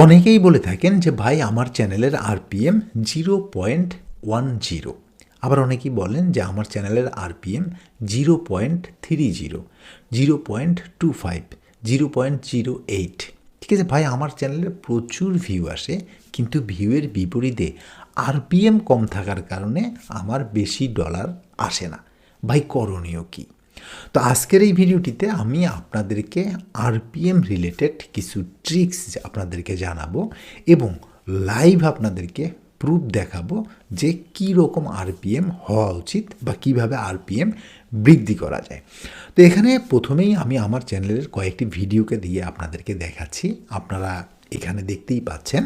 অনেকেই বলে থাকেন যে ভাই আমার চ্যানেলের আরপিএম 0.10, আবার অনেকেই বলেন যে আমার চ্যানেলের আরপিএম 0.30, 0.25, 0.08। ঠিক আছে ভাই, আমার চ্যানেলে প্রচুর ভিউ আসে, কিন্তু ভিউয়ের বিপরীতে আরপিএম কম থাকার কারণে আমার বেশি ডলার আসে না। ভাই করণীয় কী? তো আজকের এই ভিডিওটিতে আমি আপনাদেরকে আরপিএম রিলেটেড কিছু ট্রিক্স আপনাদেরকে জানাবো এবং লাইভ আপনাদেরকে প্রুফ দেখাবো যে কী রকম আরপিএম হওয়া উচিত বা কিভাবে আরপিএম বৃদ্ধি করা যায়। তো এখানে প্রথমেই আমি আমার চ্যানেলের কয়েকটি ভিডিওকে দিয়ে আপনাদেরকে দেখাচ্ছি। আপনারা এখানে দেখতেই পাচ্ছেন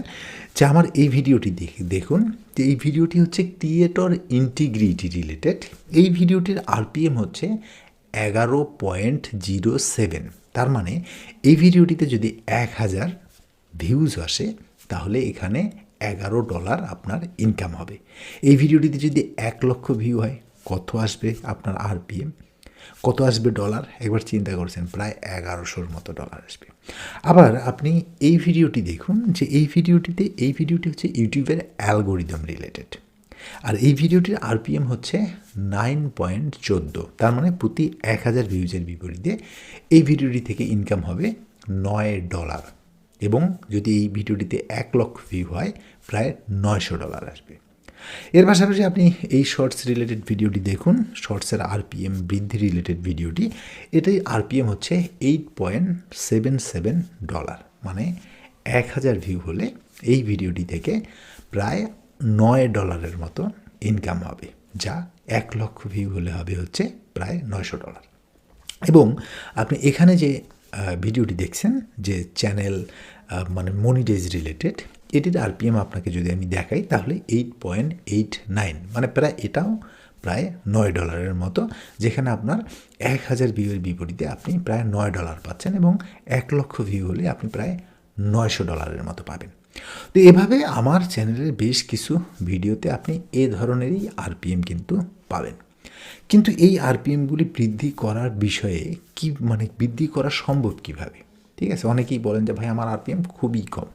যে আমার এই ভিডিওটি দেখুন যে এই ভিডিওটি হচ্ছে ক্রিয়েটর ইন্টিগ্রিটি রিলেটেড। এই ভিডিওটির আরপিএম হচ্ছে 11.07। তার মানে এই ভিডিওটিতে যদি 1000 ভিউজ আসে তাহলে এখানে $11 আপনার ইনকাম হবে। এই ভিডিওটিতে যদি 1 লক্ষ ভিউ হয় কত আসবে আপনার আরপিএম, কত আসবে ডলার? একবার চিন্তা করছেন, প্রায় 1100-র মতো ডলার আসবে। আবার আপনি এই ভিডিওটি দেখুন যে এই ভিডিওটি হচ্ছে ইউটিউবের অ্যালগোরিদম রিলেটেড, আর এই ভিডিওটির আরপিএম হচ্ছে 9.14। তার মানে প্রতি 1000 ভিউজের বিপরীতে এই ভিডিওটি থেকে ইনকাম হবে $9, এবং যদি এই ভিডিওটিতে 1 লক্ষ ভিউ হয় প্রায় $900 আসবে। এর পাশাপাশি আপনি এই শর্টস রিলেটেড ভিডিওটি দেখুন, শর্টসের আরপিএম বৃদ্ধি রিলেটেড ভিডিওটি, এটাই আরপিএম হচ্ছে $8.77, মানে 1000 ভিউ হলে এই ভিডিওটি থেকে প্রায় $9 মতো ইনকাম হবে, যা 1 লক্ষ ভিউ হলে হবে হচ্ছে প্রায় $900। এবং আপনি এখানে যে ভিডিওটি দেখছেন যে চ্যানেল মানে মনিটাইজ রিলেটেড, এটির আরপিএম আপনাকে যদি আমি দেখাই তাহলে 8.89, মানে প্রায় এটাও প্রায় $9 মতো, যেখানে আপনার 1000 ভিউয়ের বিপরীতে আপনি প্রায় $9 পাচ্ছেন, এবং 1 লক্ষ ভিউ হলে আপনি প্রায় $900 মতো পাবেন। তো এভাবে আমার চ্যানেলের বেশ কিছু ভিডিওতে আপনি এ ধরনেরই আরপিএম কিন্তু পাবেন। কিন্তু এই আরপিএমগুলি বৃদ্ধি করার বিষয়ে কি, মানে বৃদ্ধি করা সম্ভব কিভাবে? ঠিক আছে, অনেকেই বলেন যে ভাই আমার আরপিএম খুবই কম।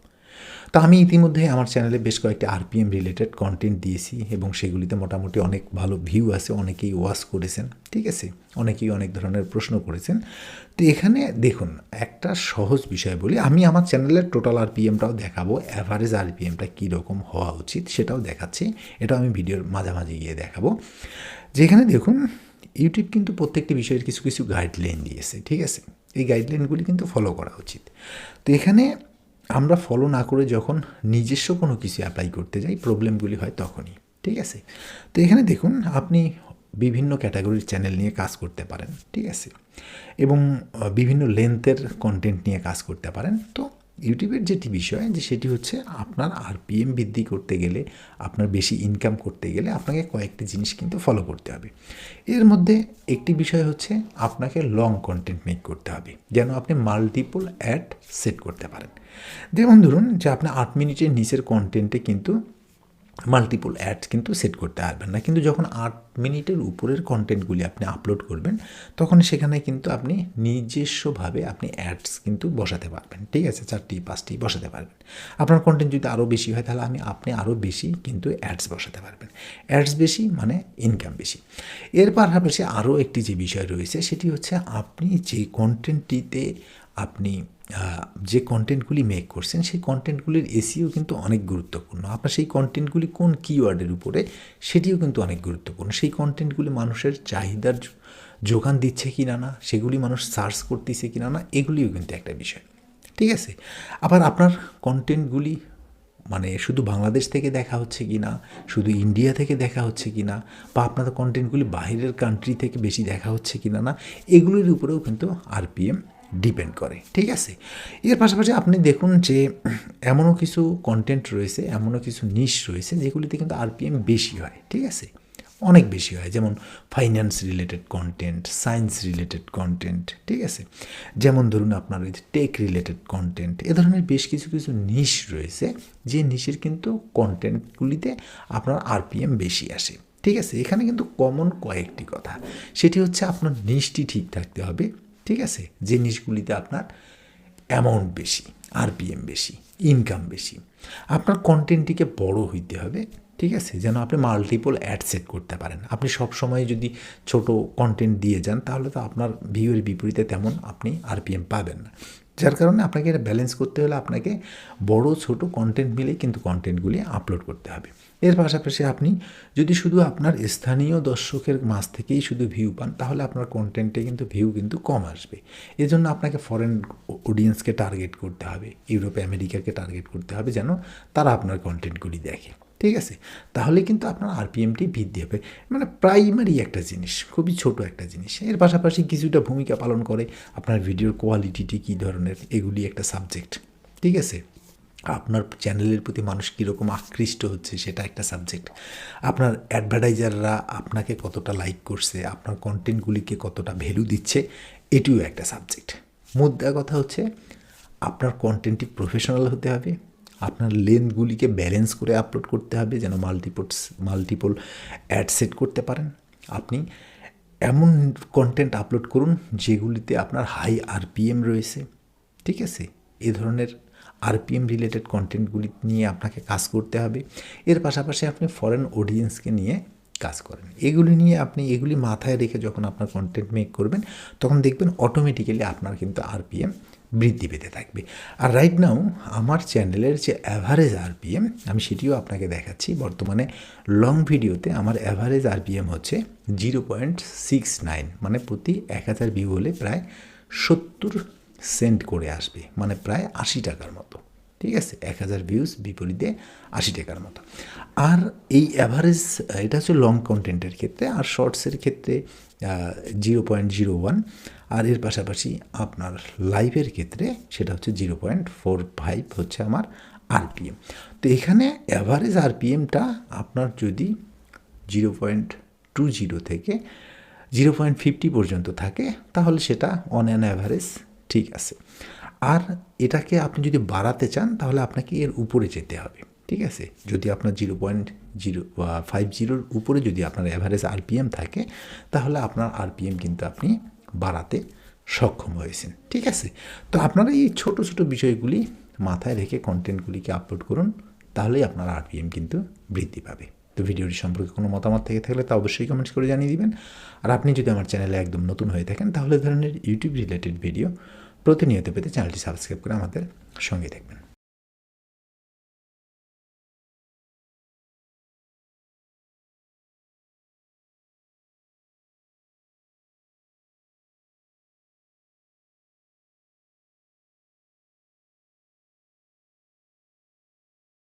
তো আমি ইতিমধ্যে আমার চ্যানেলে বেশ কয়েকটি আরপিএম রিলেটেড কন্টেন্ট দিয়েছি এবং সেগুলিতে মোটামুটি অনেক ভালো ভিউ আছে, অনেকেই ওয়াচ করেছেন। ঠিক আছে, অনেকেই অনেক ধরনের প্রশ্ন করেছেন। তো এখানে দেখুন একটা সহজ বিষয় বলি, আমি আমার চ্যানেলের টোটাল আরপিএমটাও দেখাবো, অ্যাভারেজ আরপিএমটা কীরকম হওয়া উচিত সেটাও দেখাচ্ছি, এটাও আমি ভিডিওর মাঝামাঝি গিয়ে দেখাবো। যেখানে দেখুন ইউটিউব কিন্তু প্রত্যেকটি বিষয়ের কিছু কিছু গাইডলাইন দিয়েছে। ঠিক আছে, এই গাইডলাইনগুলি কিন্তু ফলো করা উচিত। তো এখানে আমরা ফলো না করে যখন নিজস্ব কোনো কিছু অ্যাপ্লাই করতে যাই প্রবলেমগুলি হয় তখনই। ঠিক আছে, তো এখানে দেখুন আপনি বিভিন্ন ক্যাটাগরির চ্যানেল নিয়ে কাজ করতে পারেন। ঠিক আছে, এবং বিভিন্ন লেন্থের কন্টেন্ট নিয়ে কাজ করতে পারেন। তো ইউটিউবের যেটি বিষয় যে সেটি হচ্ছে আপনার আরপিএম বৃদ্ধি করতে গেলে, আপনার বেশি ইনকাম করতে গেলে আপনাকে কয়েকটি জিনিস কিন্তু ফলো করতে হবে। এর মধ্যে একটি বিষয় হচ্ছে আপনাকে লং কন্টেন্ট মেক করতে হবে, যেন আপনি মাল্টিপল অ্যাড সেট করতে পারেন। যেমন ধরুন যে আপনি 8 মিনিটের নিচের কন্টেন্টে কিন্তু মাল্টিপল অ্যাডস কিন্তু সেট করতে পারবেন না, কিন্তু যখন 8 মিনিটের উপরের কন্টেন্টগুলি আপনি আপলোড করবেন তখন সেখানে কিন্তু আপনি নিজস্বভাবে আপনি অ্যাডস কিন্তু বসাতে পারবেন। ঠিক আছে, 4টি 5টি বসাতে পারবেন। আপনার কন্টেন্ট যদি আরও বেশি হয় তাহলে আপনি আরও বেশি কিন্তু অ্যাডস বসাতে পারবেন। অ্যাডস বেশি মানে ইনকাম বেশি। এর পাশাপাশি আরও একটি যে বিষয় রয়েছে সেটি হচ্ছে আপনি যে কন্টেন্টটিতে আপনি যে কন্টেন্টগুলি মেক করছেন সেই কন্টেন্টগুলির এসইও কিন্তু অনেক গুরুত্বপূর্ণ। আপনার সেই কন্টেন্টগুলি কোন কিওয়ার্ডের উপরে সেটিও কিন্তু অনেক গুরুত্বপূর্ণ। সেই কন্টেন্টগুলি মানুষের চাহিদার যোগান দিচ্ছে কি না, সেগুলি মানুষ সার্চ করতেছে কি না, এগুলিও কিন্তু একটা বিষয়। ঠিক আছে, আবার আপনার কন্টেন্টগুলি মানে শুধু বাংলাদেশ থেকে দেখা হচ্ছে কি না, শুধু ইন্ডিয়া থেকে দেখা হচ্ছে কি না, বা আপনার কন্টেন্টগুলি বাইরের কান্ট্রি থেকে বেশি দেখা হচ্ছে কি না, এগুলির উপরেও কিন্তু আরপিএম ডিপেন্ড করে। ঠিক আছে, এর পাশাপাশি আপনি দেখুন যে এমনও কিছু কন্টেন্ট রয়েছে, এমনও কিছু নিশ রয়েছে যেগুলিতে কিন্তু আরপিএম বেশি হয়। ঠিক আছে, অনেক বেশি হয়, যেমন finance related content, science related content. ঠিক আছে, যেমন ধরুন আপনার ওই টেক রিলেটেড কন্টেন্ট, এ ধরনের বেশ কিছু কিছু নিশ রয়েছে যে নিশের কিন্তু কন্টেন্টগুলিতে আপনার আরপিএম বেশি আসে। ঠিক আছে, এখানে কিন্তু কমন কয়েকটি কথা, সেটি হচ্ছে আপনার নিশটি ঠিক থাকতে হবে। ঠিক আছে, যে নিশগুলিতে আপনার অ্যামাউন্ট বেশি। আরপিএম বেশি, ইনকাম বেশি। আপনার কন্টেন্টটিকে বড় হইতে হবে, ঠিক আছে, যেন আপনি মাল্টিপল অ্যাড সেট করতে পারেন। আপনি সব সময় যদি ছোট কন্টেন্ট দিয়ে যান তাহলে তো আপনার ভিউয়ের বিপরীতে তেমন আপনি আরপিএম পাবেন না। যার কারণে আপনাকে এটা ব্যালেন্স করতে হলে আপনাকে বড় ছোট কন্টেন্ট মিলেই কিন্তু কন্টেন্টগুলি আপলোড করতে হবে। এর পাশাপাশি আপনি যদি শুধু আপনার স্থানীয় দর্শকের মাঝ থেকেই শুধু ভিউ পান তাহলে আপনার কন্টেন্টে কিন্তু ভিউ কিন্তু কম আসবে। এজন্য আপনাকে ফরেন অডিয়েন্সকে টার্গেট করতে হবে, ইউরোপ আমেরিকাকে টার্গেট করতে হবে যেন তারা আপনার কন্টেন্টগুলি দেখে, ঠিক আছে। তাহলে কিন্তু আপনার আরপিএমটি বৃদ্ধি হবে। মানে প্রাইমারি একটা জিনিস, খুবই ছোট একটা জিনিস। এর পাশাপাশি কিছুটা ভূমিকা পালন করে আপনার ভিডিওর কোয়ালিটিটি কী ধরনের, এগুলি একটা সাবজেক্ট, ঠিক আছে। আপনার চ্যানেলের প্রতি মানুষ কীরকম আকৃষ্ট হচ্ছে সেটা একটা সাবজেক্ট। আপনার অ্যাডভার্টাইজাররা আপনাকে কতটা লাইক করছে, আপনার কন্টেন্টগুলিকে কতটা ভ্যালু দিচ্ছে, এটিও একটা সাবজেক্ট। মুদ্রা কথা হচ্ছে আপনার কন্টেন্টটি প্রফেশনাল হতে হবে, আপনার লেন্থগুলিকে ব্যালেন্স করে আপলোড করতে হবে যেন মাল্টিপল অ্যাড সেট করতে পারেন। আপনি এমন কন্টেন্ট আপলোড করুন যেগুলিতে আপনার হাই আরপিএম রয়েছে, ঠিক আছে। এ ধরনের আরপিএম রিলেটেড কন্টেন্টগুলি নিয়ে আপনাকে কাজ করতে হবে। এর পাশাপাশি আপনি ফরেন অডিয়েন্সকে নিয়ে কাজ করেন। এগুলি নিয়ে আপনি এগুলি মাথায় রেখে যখন আপনার কন্টেন্ট মেক করবেন তখন দেখবেন অটোমেটিক্যালি আপনার কিন্তু আরপিএম বৃদ্ধি পেতে থাকবে। আর রাইট নাও আমার চ্যানেলের যে অ্যাভারেজ আরপিএম আমি সেটিও আপনাকে দেখাচ্ছি। বর্তমানে লং ভিডিওতে আমার অ্যাভারেজ আরপিএম হচ্ছে 0.69, মানে প্রতি 1000 ভিউ হলে প্রায় 70 সেন্ট করে আসবে, মানে প্রায় 80 টাকার মতো, ঠিক আছে। 1000 ভিউজ বিপরীতে 80 টাকার মতো। আর এই অ্যাভারেজ এটা হচ্ছে লং কন্টেন্টের ক্ষেত্রে, আর শর্টসের ক্ষেত্রে 0.01, আর এর পাশাপাশি আপনার লাইভের ক্ষেত্রে সেটা হচ্ছে 0.45 হচ্ছে আমার আরপিএম। তো এখানে অ্যাভারেজ আরপিএমটা আপনার যদি 0.20 থেকে 0.50 পর্যন্ত থাকে তাহলে সেটা অন অ্যান অ্যাভারেজ ঠিক আছে। আর এটাকে আপনি যদি বাড়াতে চান তাহলে আপনাকে এর উপরে যেতে হবে, ঠিক আছে। যদি আপনার 0.050 উপরে যদি আপনার অ্যাভারেজ আরপিএম থাকে তাহলে আপনার আরপিএম কিন্তু আপনি বাড়াতে সক্ষম হয়েছেন, ঠিক আছে। তো আপনারা এই ছোট ছোট বিষয়গুলি মাথায় রেখে কন্টেন্টগুলিকে আপলোড করুন, তাহলেই আপনার আরপিএম কিন্তু বৃদ্ধি পাবে। তো ভিডিওটি সম্পর্কে কোনো মতামত থেকে থাকলে তা অবশ্যই কমেন্টস করে জানিয়ে দিবেন। আর আপনি যদি আমার চ্যানেলে একদম নতুন হয়ে থাকেন তাহলে ধরনের ইউটিউব রিলেটেড ভিডিও প্রতিনিয়ত পেতে চ্যানেলটি সাবস্ক্রাইব করে আমাদের সঙ্গে থাকবেন।